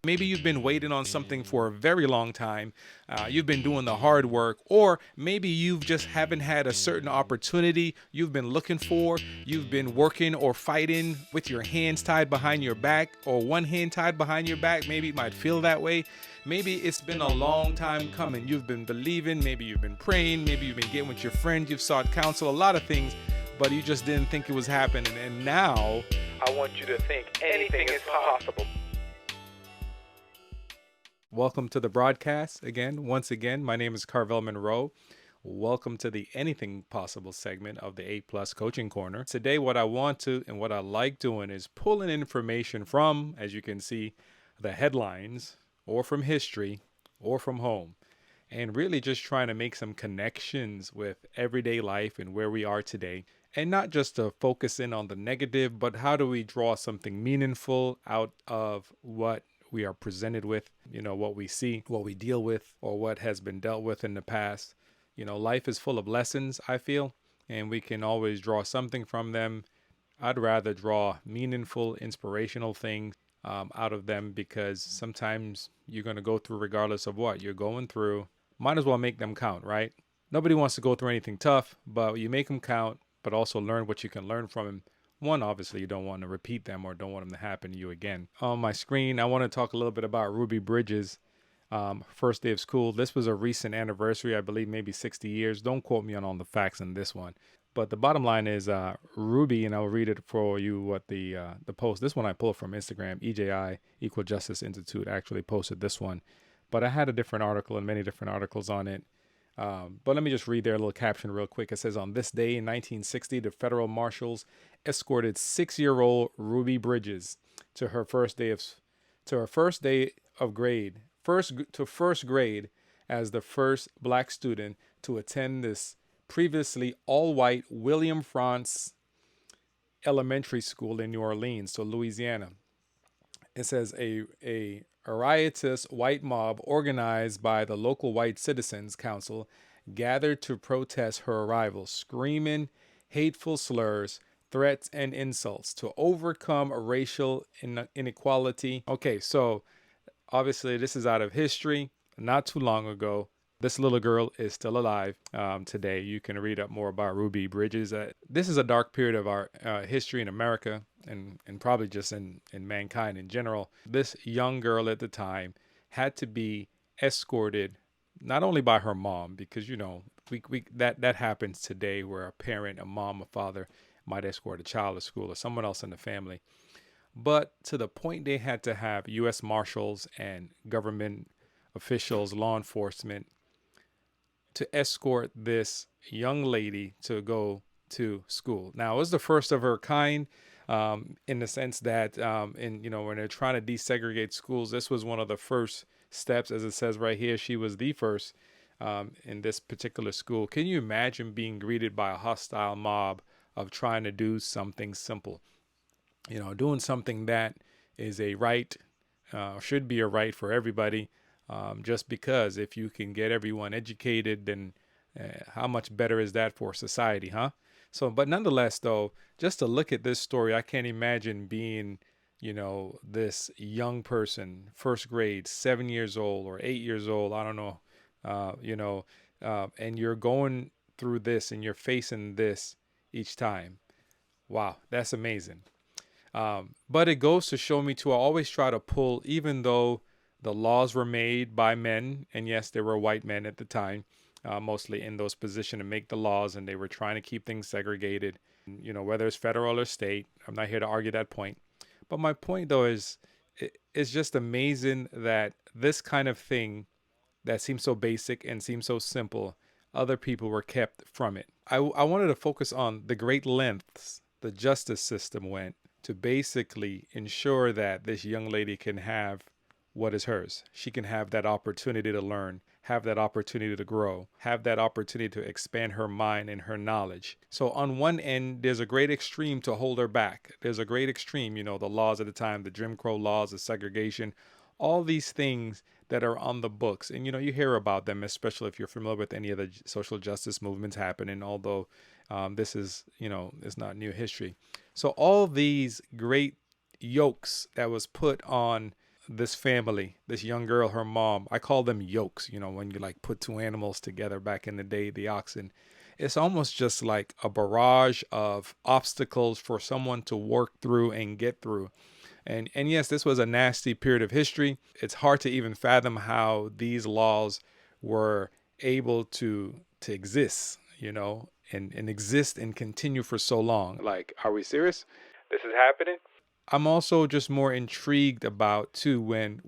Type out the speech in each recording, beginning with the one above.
Maybe you've been waiting on something for a very long time. You've been doing the hard work, or maybe you've just haven't had a certain opportunity you've been looking for. You've been working or fighting with your hands tied behind your back, or one hand tied behind your back. Maybe it might feel that way. Maybe it's been a long time coming. You've been believing, maybe you've been praying, maybe you've been getting with your friends, you've sought counsel, a lot of things, but you just didn't think it was happening. And now I want you to think anything is possible. Welcome to the broadcast once again. My name is Carvel Munroe. Welcome to the Anything Possible segment of the A Plus Coaching Corner. Today, what I want to and what I like doing is pulling information from, as you can see, the headlines or from history or from home, and really just trying to make some connections with everyday life and where we are today. And not just to focus in on the negative, but how do we draw something meaningful out of what we are presented with, what we see, what we deal with, or what has been dealt with in the past. Life is full of lessons, I feel, and we can always draw something from them. I'd rather draw meaningful, inspirational things out of them, because sometimes you're going to go through, regardless of what you're going through, might as well make them count, right? Nobody wants to go through anything tough, but you make them count, but also learn what you can learn from them. One, obviously, you don't want to repeat them or don't want them to happen to you again. On my screen, I want to talk a little bit about Ruby Bridges' first day of school. This was a recent anniversary, I believe maybe 60 years. Don't quote me on all the facts on this one. But the bottom line is Ruby, and I'll read it for you what the post. This one I pulled from Instagram. EJI, Equal Justice Institute, actually posted this one. But I had a different article and many different articles on it. But let me just read their little caption real quick. It says, on this day in 1960, the federal marshals escorted 6-year-old Ruby Bridges to her first day of grade, first grade, as the first black student to attend this previously all-white William Frantz Elementary School in New Orleans, so Louisiana. It says a riotous white mob organized by the local white citizens council gathered to protest her arrival, screaming hateful slurs, threats, and insults to overcome racial inequality. Okay, so obviously this is out of history, not too long ago. This little girl is still alive today. You can read up more about Ruby Bridges. This is a dark period of our history in America and probably just in mankind in general. This young girl at the time had to be escorted not only by her mom, because that happens today, where a parent, a mom, a father might escort a child to school or someone else in the family, but to the point they had to have U.S. Marshals and government officials, law enforcement, to escort this young lady to go to school. Now, it was the first of her kind, in the sense that, when they're trying to desegregate schools, this was one of the first steps. As it says right here, she was the first in this particular school. Can you imagine being greeted by a hostile mob of trying to do something simple? Doing something that is a right, should be a right for everybody. Just because if you can get everyone educated, then how much better is that for society, huh? So, but nonetheless, though, just to look at this story, I can't imagine being, this young person, first grade, 7 years old or 8 years old. I don't know, and you're going through this and you're facing this each time. Wow, that's amazing. But it goes to show me too, I always try to pull, even though the laws were made by men, and yes, there were white men at the time, mostly in those positions to make the laws, and they were trying to keep things segregated, whether it's federal or state. I'm not here to argue that point. But my point, though, is it's just amazing that this kind of thing that seems so basic and seems so simple, other people were kept from it. I wanted to focus on the great lengths the justice system went to basically ensure that this young lady can have what is hers. She can have that opportunity to learn, have that opportunity to grow, have that opportunity to expand her mind and her knowledge. So on one end, there's a great extreme to hold her back. There's a great extreme, the laws at the time, the Jim Crow laws, the segregation, all these things that are on the books. And, you hear about them, especially if you're familiar with any of the social justice movements happening, although this is, it's not new history. So all these great yokes that was put on this family, this young girl, her mom. I call them yokes, when you like put two animals together back in the day, the oxen. It's almost just like a barrage of obstacles for someone to work through and get through. And yes, this was a nasty period of history. It's hard to even fathom how these laws were able to exist, and exist and continue for so long. Like, are we serious? This is happening? I'm also just more intrigued about too when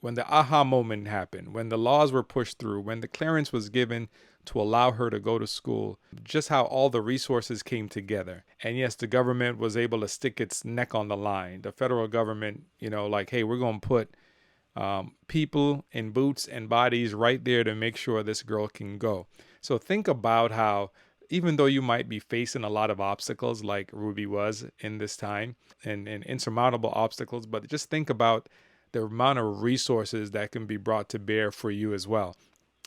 the aha moment happened, when the laws were pushed through, when the clearance was given to allow her to go to school, just how all the resources came together. And yes, the government was able to stick its neck on the line. The federal government, like, hey, we're going to put people in boots and bodies right there to make sure this girl can go. So think about how, even though you might be facing a lot of obstacles like Ruby was in this time, and insurmountable obstacles, but just think about the amount of resources that can be brought to bear for you as well.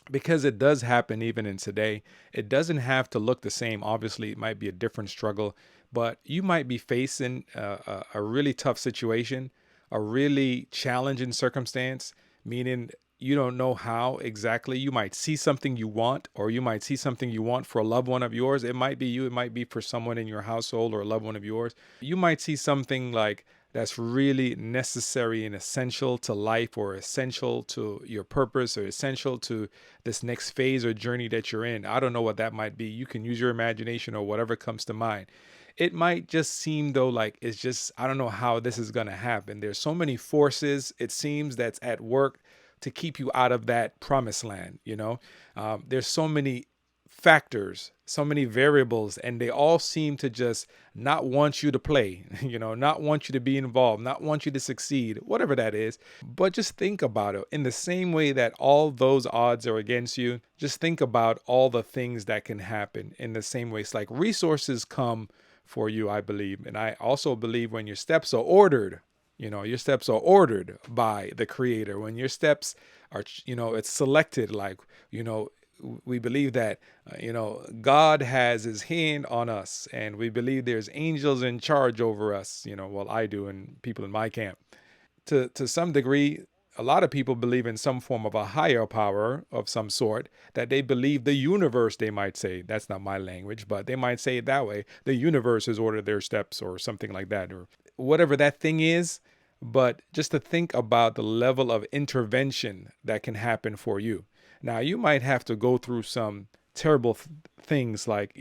Because it does happen even in today. It doesn't have to look the same. Obviously, it might be a different struggle, but you might be facing a really tough situation, a really challenging circumstance, meaning you don't know how exactly. You might see something you want, or you might see something you want for a loved one of yours. It might be you, it might be for someone in your household or a loved one of yours. You might see something like that's really necessary and essential to life, or essential to your purpose, or essential to this next phase or journey that you're in. I don't know what that might be. You can use your imagination or whatever comes to mind. It might just seem though like it's just, I don't know how this is going to happen. There's so many forces, it seems, that's at work to keep you out of that promised land. There's so many factors, so many variables, and they all seem to just not want you to play, not want you to be involved, not want you to succeed, whatever that is. But just think about it. In the same way that all those odds are against you, just think about all the things that can happen in the same way. It's like resources come for you, I believe. And I also believe when your steps are ordered, your steps are ordered by the Creator. When your steps are, it's selected, like, we believe that, God has his hand on us, and we believe there's angels in charge over us, well, I do, and people in my camp. To some degree, a lot of people believe in some form of a higher power of some sort, that they believe the universe, they might say, that's not my language, but they might say it that way. The universe has ordered their steps or something like that, or whatever that thing is. But just to think about the level of intervention that can happen for you. Now, you might have to go through some terrible things like,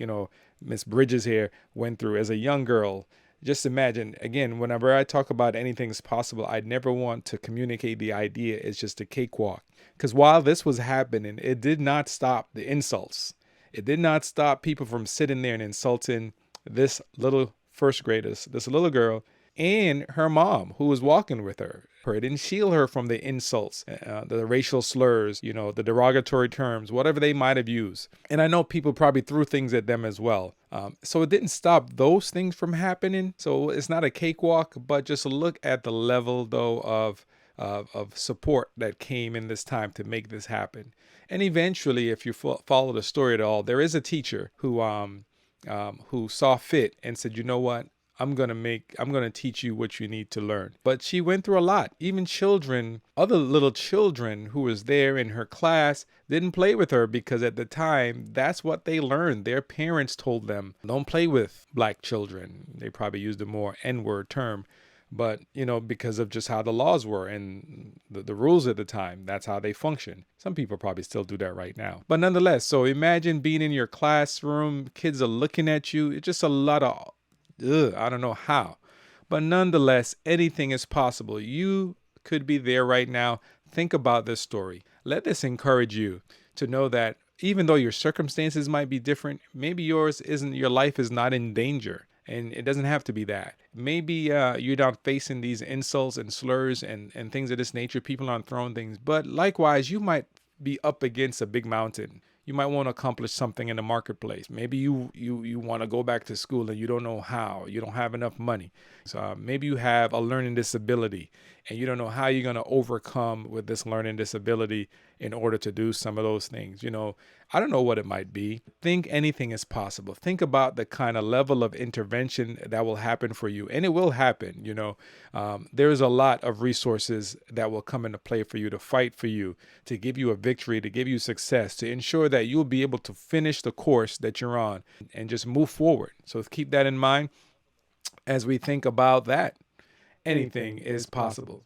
Miss Bridges here went through as a young girl. Just imagine, again, whenever I talk about anything's possible, I'd never want to communicate the idea it's just a cakewalk. Because while this was happening, it did not stop the insults. It did not stop people from sitting there and insulting this little first graders, this little girl, and her mom who was walking with her. It didn't shield her from the insults, the racial slurs, the derogatory terms, whatever they might have used. And I know people probably threw things at them as well. So it didn't stop those things from happening. So it's not a cakewalk, but just look at the level, though, of support that came in this time to make this happen. And eventually, if you follow the story at all, there is a teacher who saw fit and said, you know what? I'm going to teach you what you need to learn. But she went through a lot. Even children, other little children who was there in her class didn't play with her, because at the time, that's what they learned. Their parents told them, don't play with black children. They probably used a more N-word term. But, because of just how the laws were and the rules at the time, that's how they function. Some people probably still do that right now. But nonetheless, so imagine being in your classroom, kids are looking at you. It's just a lot of I don't know how, but nonetheless, anything is possible. You could be there right now. Think about this story. Let this encourage you to know that even though your circumstances might be different, maybe your life is not in danger. And it doesn't have to be that. Maybe you're not facing these insults and slurs and things of this nature. People aren't throwing things. But likewise, you might be up against a big mountain. You might want to accomplish something in the marketplace. Maybe you want to go back to school and you don't know how. You don't have enough money. So maybe you have a learning disability and you don't know how you're going to overcome with this learning disability in order to do some of those things. I don't know what it might be. Think anything is possible. Think about the kind of level of intervention that will happen for you, and it will happen. There's a lot of resources that will come into play for you, to fight for you, to give you a victory, to give you success, to ensure that you'll be able to finish the course that you're on and just move forward. So keep that in mind as we think about that. Anything is possible.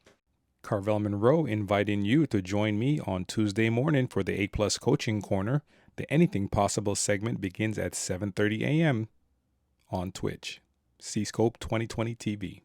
Carvel Munroe inviting you to join me on Tuesday morning for the 8 Plus Coaching Corner. The Anything Possible segment begins at 7:30 a.m. on Twitch. C-Scope 2020 TV.